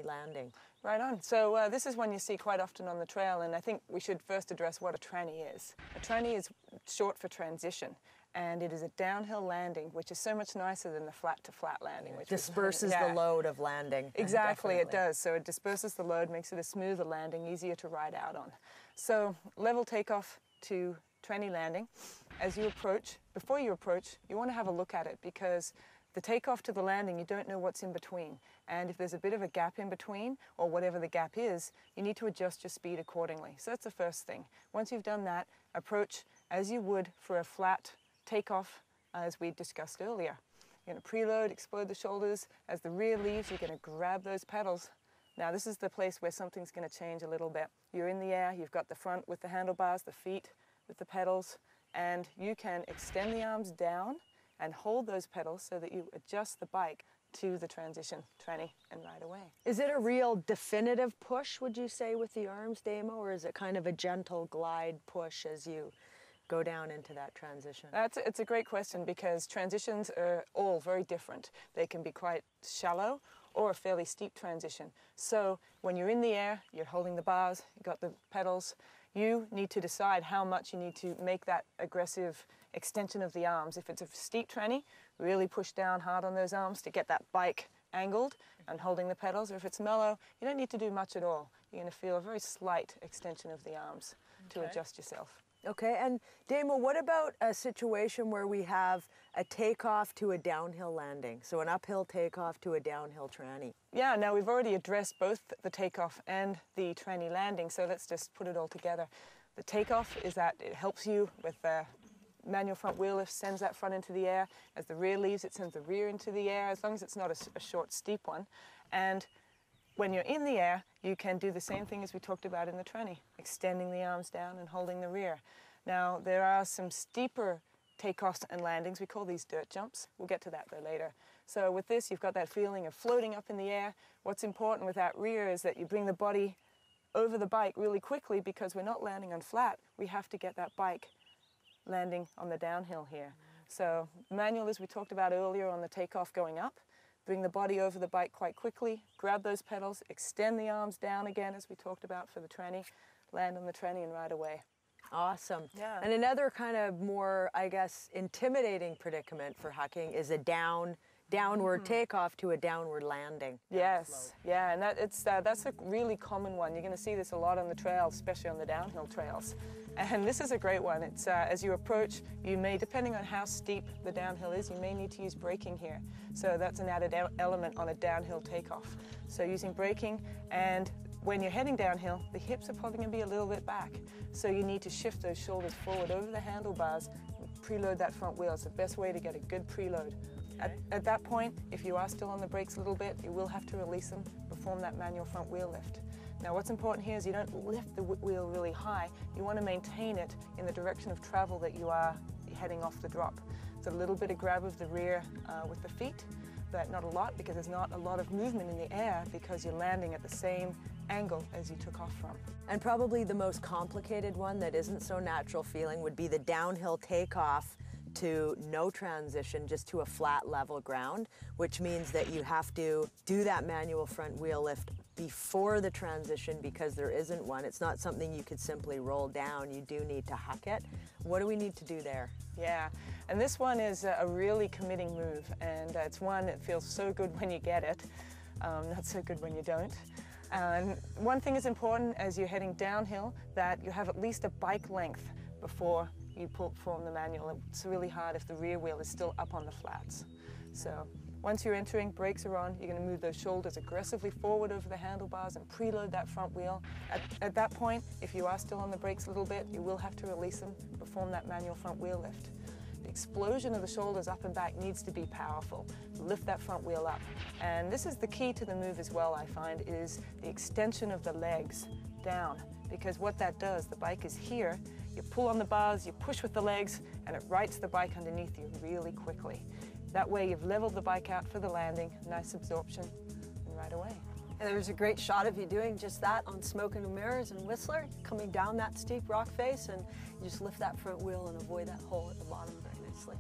landing. Right on. So this is one you see quite often on the trail, and I think we should first address what a tranny is. A tranny is short for transition, and it is a downhill landing, which is so much nicer than the flat-to-flat landing. Which disperses the load of landing. Exactly, it does. So it disperses the load, makes it a smoother landing, easier to ride out on. So level takeoff to tranny landing. As you approach, before you approach, you want to have a look at it, because the takeoff to the landing, you don't know what's in between. And if there's a bit of a gap in between, or whatever the gap is, you need to adjust your speed accordingly. So that's the first thing. Once you've done that, approach as you would for a flat takeoff, as we discussed earlier. You're going to preload, explode the shoulders. As the rear leaves, you're going to grab those pedals. Now this is the place where something's going to change a little bit. You're in the air, you've got the front with the handlebars, the feet with the pedals, and you can extend the arms down and hold those pedals so that you adjust the bike to the transition tranny and ride away. Is it a real definitive push, would you say, with the arms, Damo, or is it kind of a gentle glide push as you go down into that transition? It's a great question, because transitions are all very different. They can be quite shallow or a fairly steep transition. So when you're in the air, you're holding the bars, you've got the pedals, you need to decide how much you need to make that aggressive extension of the arms. If it's a steep tranny, really push down hard on those arms to get that bike angled and holding the pedals. Or if it's mellow, you don't need to do much at all. You're going to feel a very slight extension of the arms to adjust yourself. Okay, and Damo, what about a situation where we have a takeoff to a downhill landing? So an uphill takeoff to a downhill tranny. Yeah, now we've already addressed both the takeoff and the tranny landing, so let's just put it all together. The takeoff is that it helps you with the manual front wheel lift, sends that front into the air. As the rear leaves, it sends the rear into the air, as long as it's not a short, steep one. And when you're in the air, you can do the same thing as we talked about in the tranny, extending the arms down and holding the rear. Now, there are some steeper takeoffs and landings. We call these dirt jumps. We'll get to that though later. So with this, you've got that feeling of floating up in the air. What's important with that rear is that you bring the body over the bike really quickly, because we're not landing on flat. We have to get that bike landing on the downhill here. So manual, as we talked about earlier on the takeoff going up, bring the body over the bike quite quickly, grab those pedals, extend the arms down again, as we talked about for the tranny, land on the tranny and ride away. Awesome. Yeah. And another kind of more, I guess, intimidating predicament for hucking is a downward takeoff to a downward landing. Yes, yeah, and that's a really common one. You're going to see this a lot on the trails, especially on the downhill trails. And this is a great one. It's as you approach, you may, depending on how steep the downhill is, you may need to use braking here. So that's an added element on a downhill takeoff. So using braking, and when you're heading downhill, the hips are probably going to be a little bit back. So you need to shift those shoulders forward over the handlebars and preload that front wheel. It's the best way to get a good preload. At that point, if you are still on the brakes a little bit, you will have to release them, perform that manual front wheel lift. Now what's important here is you don't lift the wheel really high. You want to maintain it in the direction of travel that you are heading off the drop. So a little bit of grab of the rear with the feet, but not a lot, because there's not a lot of movement in the air, because you're landing at the same angle as you took off from. And probably the most complicated one that isn't so natural feeling would be the downhill takeoff to no transition, just to a flat level ground, which means that you have to do that manual front wheel lift before the transition, because there isn't one. It's not something you could simply roll down. You do need to huck it. What do we need to do there? Yeah, and this one is a really committing move, and it's one that feels so good when you get it, not so good when you don't. And one thing is important as you're heading downhill, that you have at least a bike length before you perform the manual. It's really hard if the rear wheel is still up on the flats. So once you're entering, brakes are on, you're going to move those shoulders aggressively forward over the handlebars and preload that front wheel. At that point, if you are still on the brakes a little bit, you will have to release them, perform that manual front wheel lift. The explosion of the shoulders up and back needs to be powerful. Lift that front wheel up. And this is the key to the move as well, I find, is the extension of the legs down. Because what that does, the bike is here, you pull on the bars, you push with the legs, and it rights the bike underneath you really quickly. That way you've leveled the bike out for the landing, nice absorption, and right away. And there's a great shot of you doing just that on Smoke and Mirrors and Whistler, coming down that steep rock face, and you just lift that front wheel and avoid that hole at the bottom very nicely.